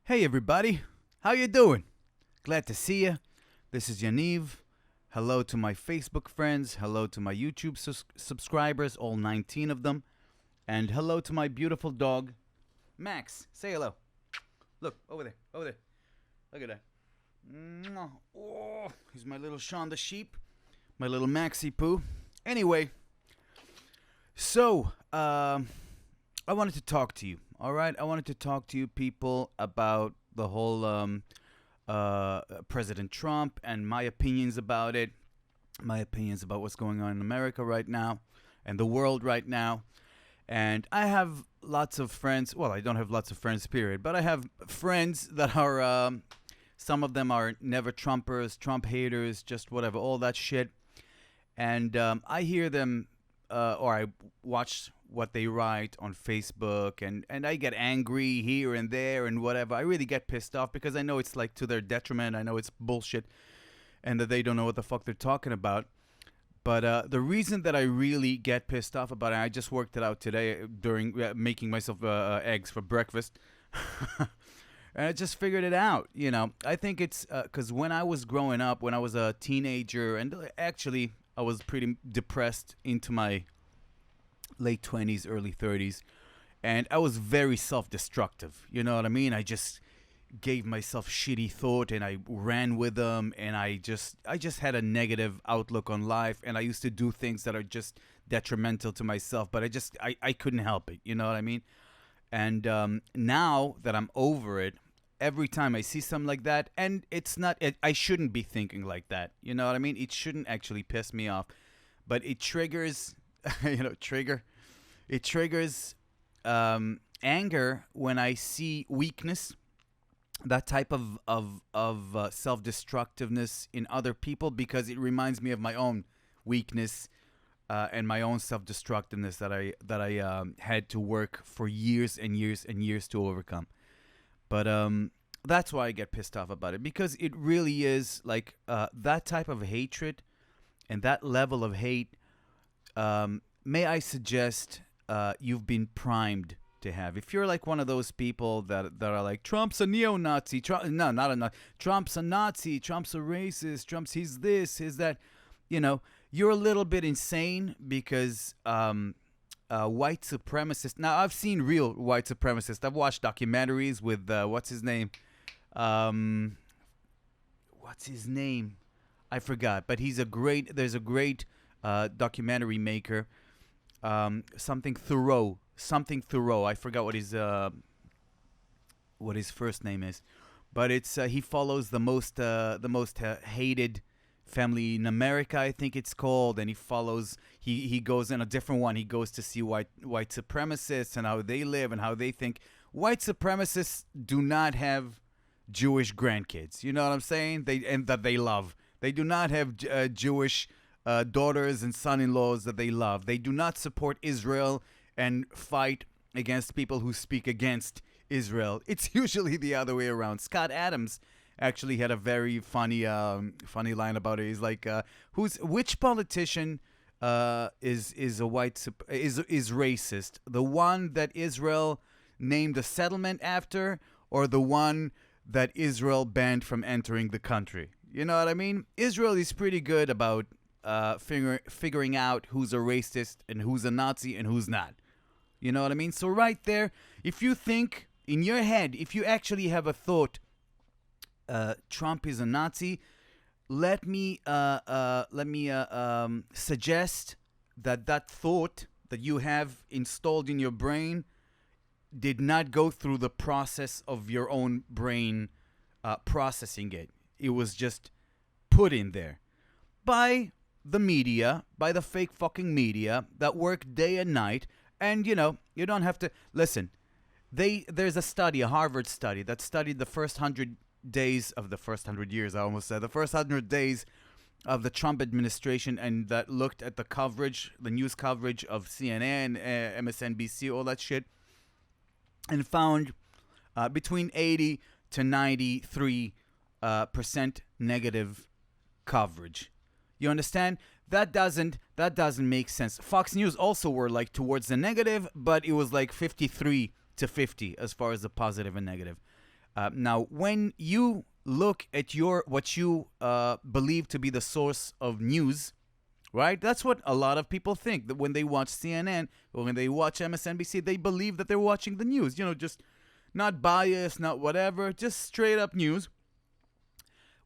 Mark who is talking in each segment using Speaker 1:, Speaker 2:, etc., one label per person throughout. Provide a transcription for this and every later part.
Speaker 1: Hey everybody, how you doing? Glad to see you. This is Yaniv. Hello to my Facebook friends. Hello to my YouTube subscribers, all 19 of them. And hello to my beautiful dog, Max. Say hello. Look, over there, over there. Look at that. Mwah. Oh, he's my little Shaun the Sheep, my little Maxie Poo. Anyway, so, I wanted to talk to you, all right? I wanted to talk to you people about the whole President Trump and my opinions about it, my opinions about what's going on in America right now and the world right now. And I have lots of friends. Well, I don't have lots of friends, period. But I have friends that are, some of them are never Trumpers, Trump haters, just whatever, all that shit. And I hear them, or I watch what they write on Facebook, and I get angry here and there and whatever. I really get pissed off because I know it's like to their detriment. I know it's bullshit and that they don't know what the fuck they're talking about. But the reason that I really get pissed off about it, I just worked it out today during making myself eggs for breakfast. And I just figured it out, you know. I think it's because when I was growing up, when I was a teenager, and actually I was pretty depressed into my late 20s, early 30s, and I was very self-destructive. You know what I mean? I just gave myself shitty thought, and I ran with them, and I just had a negative outlook on life, and I used to do things that are just detrimental to myself, but I couldn't help it. You know what I mean? And now that I'm over it, every time I see something like that, and I shouldn't be thinking like that. You know what I mean? It shouldn't actually piss me off, but it triggers, it triggers anger when I see weakness, that type of self-destructiveness in other people, because it reminds me of my own weakness and my own self-destructiveness that I had to work for years and years and years to overcome. But that's why I get pissed off about it, because it really is like that type of hatred and that level of hate. May I suggest you've been primed to have. If you're like one of those people that are like, Trump's a neo-Nazi, no, not a Nazi, Trump's a Nazi, Trump's a racist, Trump's he's this, he's that, you know, you're a little bit insane, because white supremacists. Now, I've seen real white supremacists. I've watched documentaries with what's his name? I forgot. But there's a great documentary maker. Something Thoreau. I forgot what his first name is. But it's he follows the most hated family in America, I think it's called, and he goes in a different one. He goes to see white supremacists and how they live and how they think. White supremacists do not have Jewish grandkids. You know what I'm saying? That they love. They do not have Jewish daughters and son-in-laws that they love. They do not support Israel and fight against people who speak against Israel. It's usually the other way around. Scott Adams actually had a very funny line about it. He's like, which politician is racist? The one that Israel named a settlement after, or the one that Israel banned from entering the country? You know what I mean? Israel is pretty good about figuring out who's a racist and who's a Nazi and who's not. You know what I mean? So right there, if you think in your head, if you actually have a thought, Trump is a Nazi, let me suggest that thought that you have installed in your brain did not go through the process of your own brain processing it. It was just put in there by the media, by the fake fucking media that work day and night. And, you know, you don't have to listen. There's a study, a Harvard study, that studied the first 100 days of the first 100 years, I almost said, the first 100 days of the Trump administration, and that looked at the coverage, the news coverage of CNN, MSNBC, all that shit, and found between 80 to 93% negative coverage. You understand? That doesn't make sense. Fox News also were like towards the negative, but it was like 53 to 50 as far as the positive and negative. Now, when you look at what you believe to be the source of news, right? That's what a lot of people think, that when they watch CNN or when they watch MSNBC, they believe that they're watching the news. Just not biased, not whatever, just straight up news.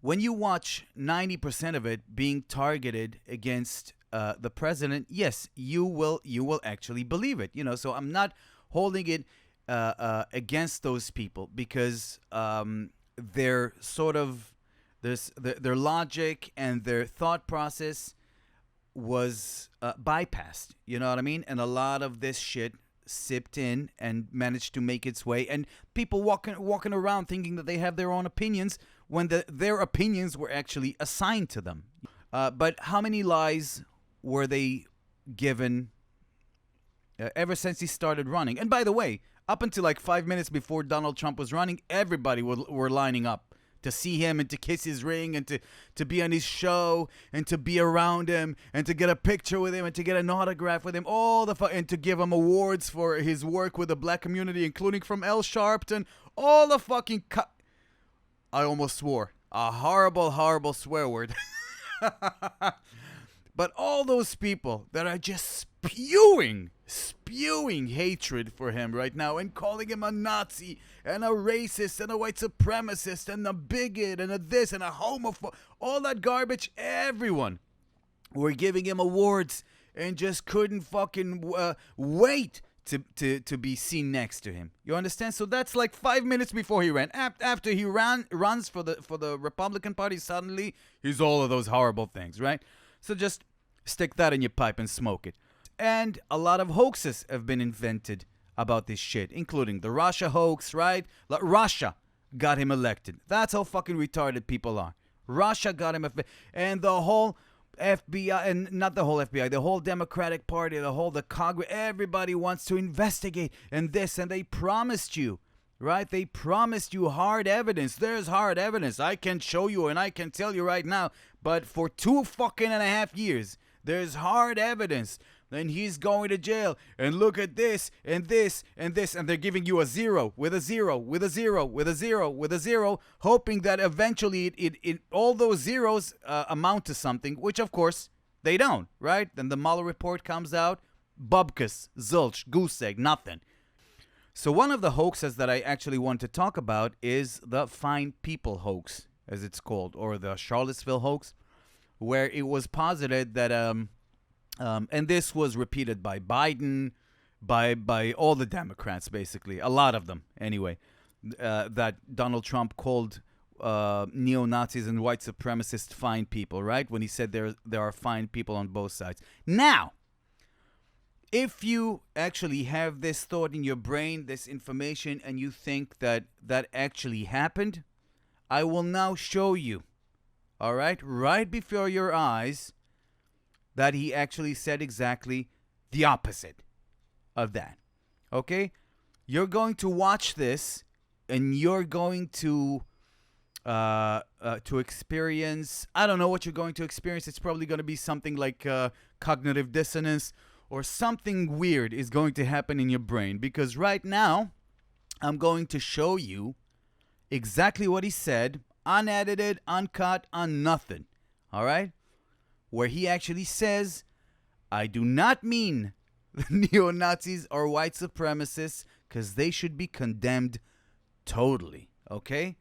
Speaker 1: When you watch 90% of it being targeted against the president, yes, you will actually believe it. So I'm not holding it against those people, because their sort of their logic and their thought process was bypassed. You know what I mean? And a lot of this shit sipped in and managed to make its way, and people walking around thinking that they have their own opinions when their opinions were actually assigned to them. But how many lies were they given ever since he started running? And by the way, up until like 5 minutes before Donald Trump was running, everybody were lining up to see him and to kiss his ring and to be on his show and to be around him and to get a picture with him and to get an autograph with him, and to give him awards for his work with the black community, including from Al Sharpton, all the fucking I almost swore a horrible, horrible swear word. But all those people that are just spewing hatred for him right now and calling him a Nazi and a racist and a white supremacist and a bigot and a this and a homophobe, all that garbage, everyone were giving him awards and just couldn't fucking wait to be seen next to him. You understand? So that's like 5 minutes before he ran. After he runs for the Republican Party, suddenly he's all of those horrible things, right? So just stick that in your pipe and smoke it. And a lot of hoaxes have been invented about this shit, including the Russia hoax, right? Russia got him elected. That's how fucking retarded people are. Russia got him and the whole FBI, and not the whole FBI, the whole Democratic Party, the Congress, everybody wants to investigate and this, and they promised you, right? They promised you hard evidence. There's hard evidence. I can show you and I can tell you right now, but for 2.5 years, there's hard evidence. Then he's going to jail, and look at this, and this, and this, and they're giving you a 0, with a 0, with a 0, with a 0, with a 0, hoping that eventually it all those zeros amount to something, which of course they don't, right? Then the Mueller report comes out, bubkus, zilch, goose egg, nothing. So one of the hoaxes that I actually want to talk about is the Fine People hoax, as it's called, or the Charlottesville hoax, where it was posited that and this was repeated by Biden, by all the Democrats, basically, a lot of them anyway, that Donald Trump called neo-Nazis and white supremacists fine people, right? When he said there are fine people on both sides. Now, if you actually have this thought in your brain, this information, and you think that actually happened, I will now show you, all right before your eyes, that he actually said exactly the opposite of that. Okay? You're going to watch this, and you're going to experience, I don't know what you're going to experience. It's probably going to be something like cognitive dissonance, or something weird is going to happen in your brain. Because right now, I'm going to show you exactly what he said, unedited, uncut, on nothing. All right? Where he actually says, I do not mean the neo-Nazis or white supremacists, because they should be condemned totally, okay?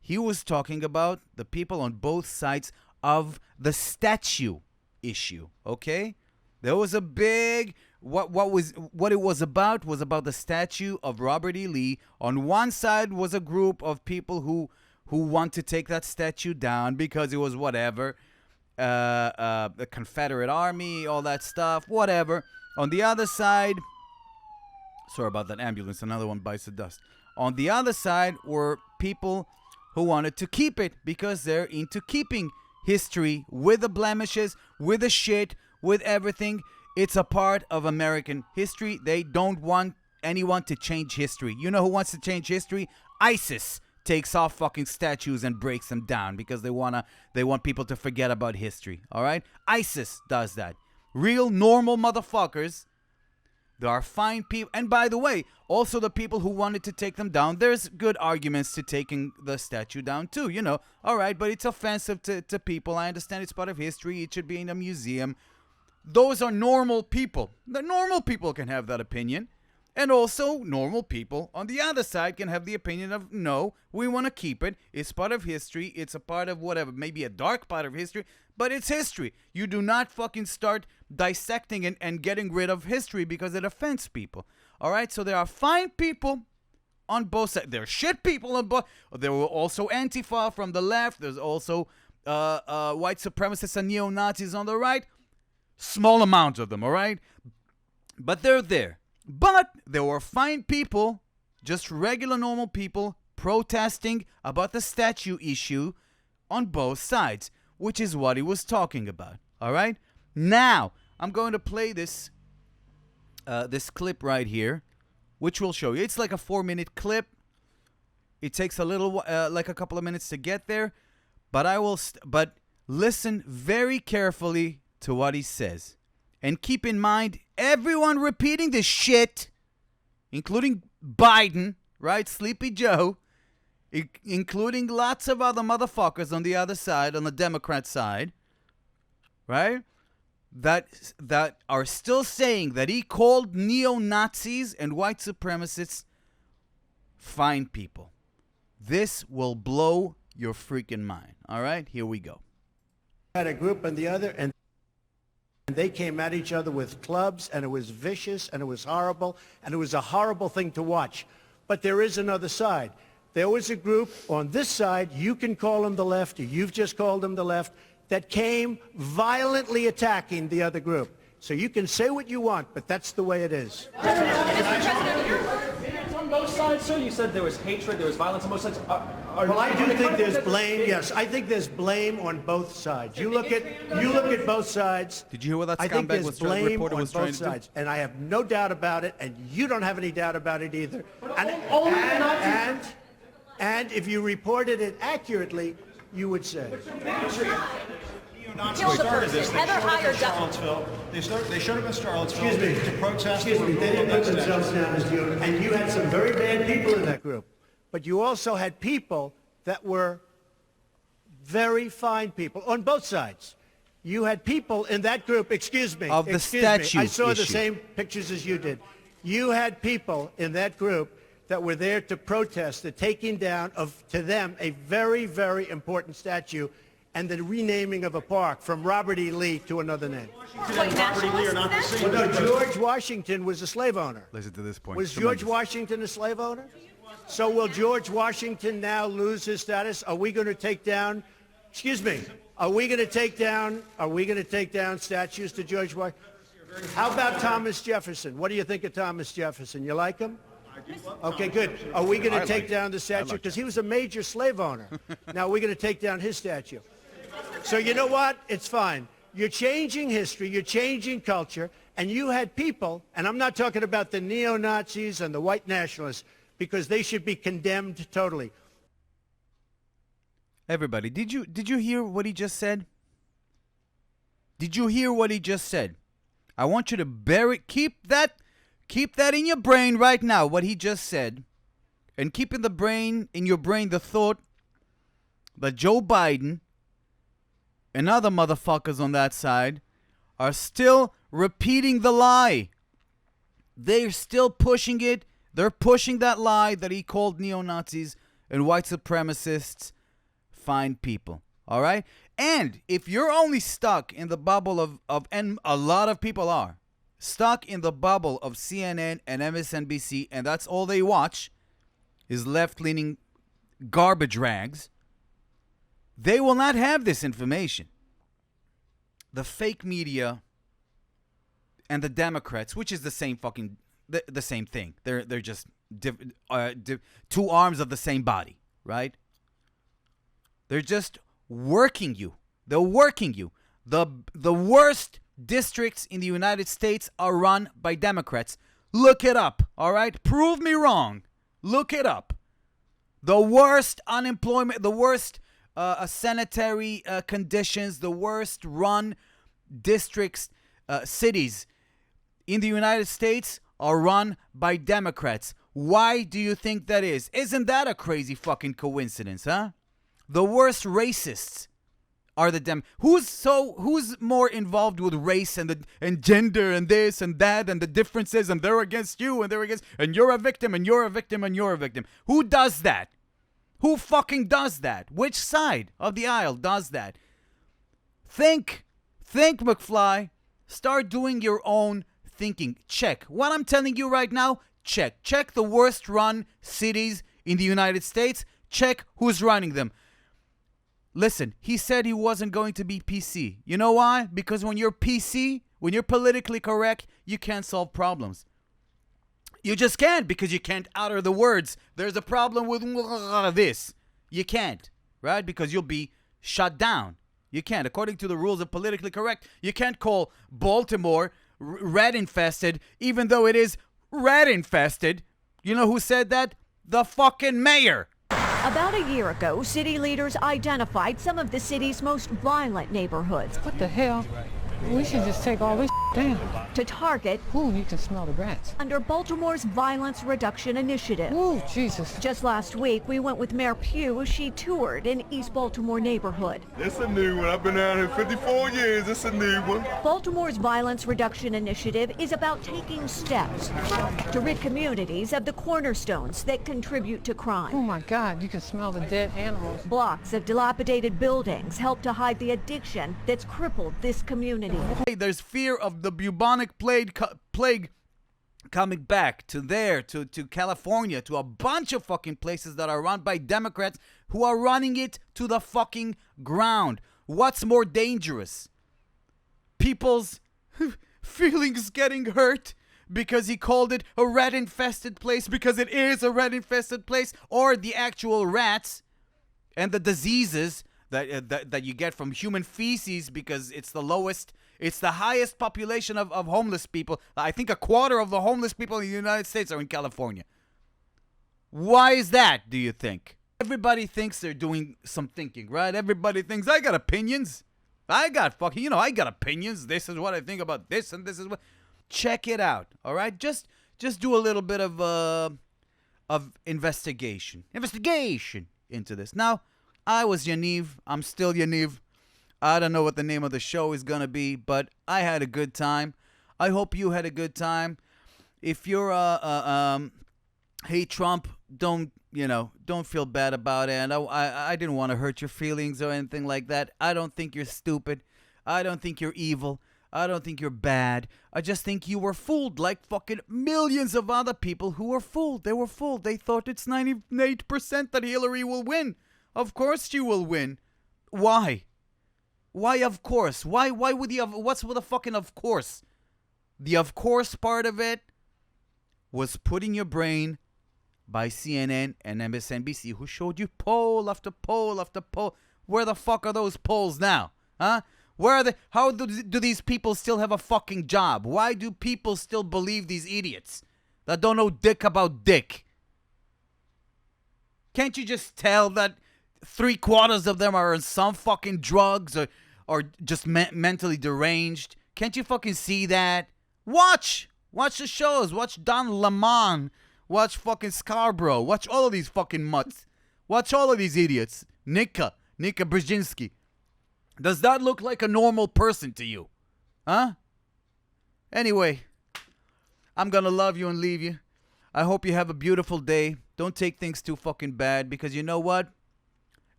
Speaker 1: He was talking about the people on both sides of the statue issue, okay? There was a big, what it was about the statue of Robert E. Lee. On one side was a group of people who want to take that statue down because it was whatever, the Confederate Army, all that stuff, whatever. On the other side, sorry about that ambulance, another one bites the dust. On the other side were people who wanted to keep it because they're into keeping history with the blemishes, with the shit, with everything. It's a part of American history. They don't want anyone to change history. You know who wants to change history? ISIS takes off fucking statues and breaks them down because they want people to forget about history. All right? ISIS does that. Real normal motherfuckers There are fine people. And by the way, also the people who wanted to take them down, there's good arguments to taking the statue down too. You know, all right, but it's offensive to people. I understand it's part of history. It should be in a museum. Those are normal people. The normal people can have that opinion. And also, normal people on the other side can have the opinion of, no, we want to keep it. It's part of history. It's a part of whatever, maybe a dark part of history, but it's history. You do not fucking start dissecting and getting rid of history because it offends people. All right? So there are fine people on both sides. There are shit people on both. There were also Antifa from the left. There's also white supremacists and neo-Nazis on the right. Small amount of them, all right? But they're there. But there were fine people, just regular normal people, protesting about the statue issue on both sides, which is what he was talking about. All right? Now, I'm going to play this this clip right here, which will show you. It's like a 4-minute clip. It takes a little, like a couple of minutes to get there, but but listen very carefully to what he says. And keep in mind, everyone repeating this shit, including Biden, right? Sleepy Joe, including lots of other motherfuckers on the other side, on the Democrat side, right? That are still saying that he called neo-Nazis and white supremacists fine people. This will blow your freaking mind. All right, here we go.
Speaker 2: Had a group and the other, and they came at each other with clubs, and it was vicious, and it was horrible, and it was a horrible thing to watch. But there is another side. There was a group on this side, you can call them the left, or you've just called them the left, that came violently attacking the other group. So you can say what you want, but that's the way it is.
Speaker 3: It's on both sides, sir. You said there was hatred, there was violence on both sides.
Speaker 2: Well, I do think there's blame. Yes, I think there's blame on both sides. You look at both sides.
Speaker 1: Did you hear what that
Speaker 2: I think
Speaker 1: scumbag
Speaker 2: there's blame
Speaker 1: reporter
Speaker 2: on
Speaker 1: was trying
Speaker 2: both
Speaker 1: to do?
Speaker 2: sides, and I have no doubt about it, and you don't have any doubt about it either. And if you reported it accurately, you would say.
Speaker 4: Neo-Nazis started this. They showed up in Charlottesville. They showed up in Charlottesville to protest.
Speaker 2: Excuse me. They didn't put themselves down as you, and you had some very bad people in that group. But you also had people that were very fine people on both sides. You had people in that group, excuse me.
Speaker 1: Of the statue
Speaker 2: I saw the
Speaker 1: issue.
Speaker 2: same pictures as you did. You had people in that group that were there to protest the taking down of, to them, a very, very important statue and the renaming of a park from Robert E. Lee to another name.
Speaker 4: Robert E. Lee are not the same.
Speaker 2: Well, no, George Washington was a slave owner.
Speaker 1: Listen to this point.
Speaker 2: Was George Washington a slave owner? So will George Washington now lose his status? Are we going to take down, excuse me, are we going to take down statues to George Washington? How about Thomas Jefferson? What do you think of Thomas Jefferson? You like him? Okay, good. Are we going to take down the statue? Because he was a major slave owner. Now we're going to take down his statue. So you know what? It's fine. You're changing history. You're changing culture. And you had people, and I'm not talking about the neo-Nazis and the white nationalists, because they should be condemned totally.
Speaker 1: Everybody, did you hear what he just said? Did you hear what he just said? I want you to keep that in your brain right now, what he just said. And keep in your brain the thought that Joe Biden and other motherfuckers on that side are still repeating the lie. They're still pushing it. They're pushing that lie that he called neo-Nazis and white supremacists fine people. All right? And if you're only stuck in the bubble and a lot of people are, stuck in the bubble of CNN and MSNBC, and that's all they watch is left-leaning garbage rags, they will not have this information. The fake media and the Democrats, which is the same fucking the same thing. They're just two arms of the same body, right? They're just working you. They're working you. The worst districts in the United States are run by Democrats. Look it up, all right? Prove me wrong. Look it up. The worst unemployment, the worst sanitary conditions, the worst run districts, cities in the United States are run by Democrats. Why do you think that is? Isn't that a crazy fucking coincidence, huh? The worst racists are the who's more involved with race and gender and this and that and the differences, and they're against you and they're against, and you're a victim and you're a victim and you're a victim. Who does that? Who fucking does that? Which side of the aisle does that? Think, McFly. Start doing your own thinking. Check what I'm telling you right now. Check the worst run cities in the United States. Check who's running them. Listen, he said he wasn't going to be PC. You know why? Because when you're PC, when you're politically correct, you can't solve problems. You just can't, because you can't utter the words. There's a problem with this. You can't, right? Because you'll be shut down. You can't. According to the rules of politically correct, you can't call Baltimore rat-infested, even though it is rat-infested. You know who said that? The fucking mayor.
Speaker 5: About a year ago, city leaders identified some of the city's most violent neighborhoods.
Speaker 6: What the hell? We should just take all this down.
Speaker 5: To target.
Speaker 6: Ooh, you can smell the rats.
Speaker 5: Under Baltimore's Violence Reduction Initiative.
Speaker 6: Ooh, Jesus.
Speaker 5: Just last week, we went with Mayor Pugh as she toured an East Baltimore neighborhood.
Speaker 7: It's a new one. I've been out here 54 years. It's a new one.
Speaker 5: Baltimore's Violence Reduction Initiative is about taking steps to rid communities of the cornerstones that contribute to crime.
Speaker 6: Oh my God, you can smell the dead animals.
Speaker 5: Blocks of dilapidated buildings help to hide the addiction that's crippled this community.
Speaker 1: Hey, there's fear of the bubonic plague coming back to Theyre, to California, to a bunch of fucking places that are run by Democrats who are running it to the fucking ground. What's more dangerous? People's feelings getting hurt because he called it a rat-infested place, because it is a rat-infested place, or the actual rats and the diseases that you get from human feces, because it's the highest population of homeless people. I think a quarter of the homeless people in the United States are in California. Why is that, do you think? Everybody thinks they're doing some thinking, right? Everybody thinks, I got opinions. I got opinions. This is what I think about this, and this is what... Check it out, all right? Just do a little bit of investigation into this. Now, I was Yaniv. I'm still Yaniv. I don't know what the name of the show is going to be, but I had a good time. I hope you had a good time. If you're hey Trump, don't feel bad about it. And I didn't want to hurt your feelings or anything like that. I don't think you're stupid. I don't think you're evil. I don't think you're bad. I just think you were fooled, like fucking millions of other people who were fooled. They were fooled. They thought it's 98% that Hillary will win. Of course she will win. Why? Why of course? Why would you have... What's with the fucking of course? The of course part of it was put in your brain by CNN and MSNBC, who showed you poll after poll after poll. Where the fuck are those polls now? Huh? Where are they? How do these people still have a fucking job? Why do people still believe these idiots that don't know dick about dick? Can't you just tell that 3/4 of them are on some fucking drugs or just mentally deranged? Can't you fucking see that? Watch the shows. Watch Don Lemon. Watch fucking Scarborough. Watch all of these fucking mutts. Watch all of these idiots. Nika Brzezinski. Does that look like a normal person to you? Huh? Anyway, I'm gonna love you and leave you. I hope you have a beautiful day. Don't take things too fucking bad, because you know what?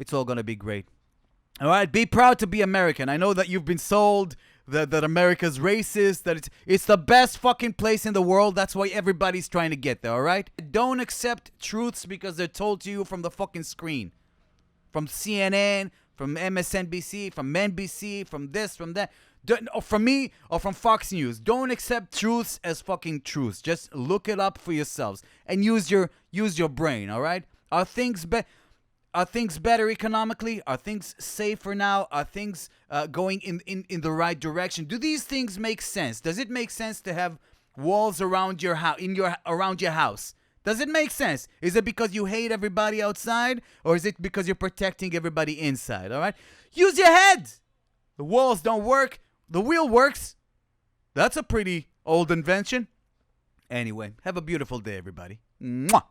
Speaker 1: It's all gonna be great. All right, be proud to be American. I know that you've been sold that America's racist, that it's the best fucking place in the world. That's why everybody's trying to get there, all right? Don't accept truths because they're told to you from the fucking screen. From CNN, from MSNBC, from NBC, from this, from that. Or from me, or from Fox News. Don't accept truths as fucking truths. Just look it up for yourselves and use your brain, all right? Are things better economically? Are things safer now? Are things going in the right direction? Do these things make sense? Does it make sense to have walls around your house, around your house? Does it make sense? Is it because you hate everybody outside, or is it because you're protecting everybody inside? All right? Use your head. The walls don't work. The wheel works. That's a pretty old invention. Anyway, have a beautiful day, everybody. Mwah!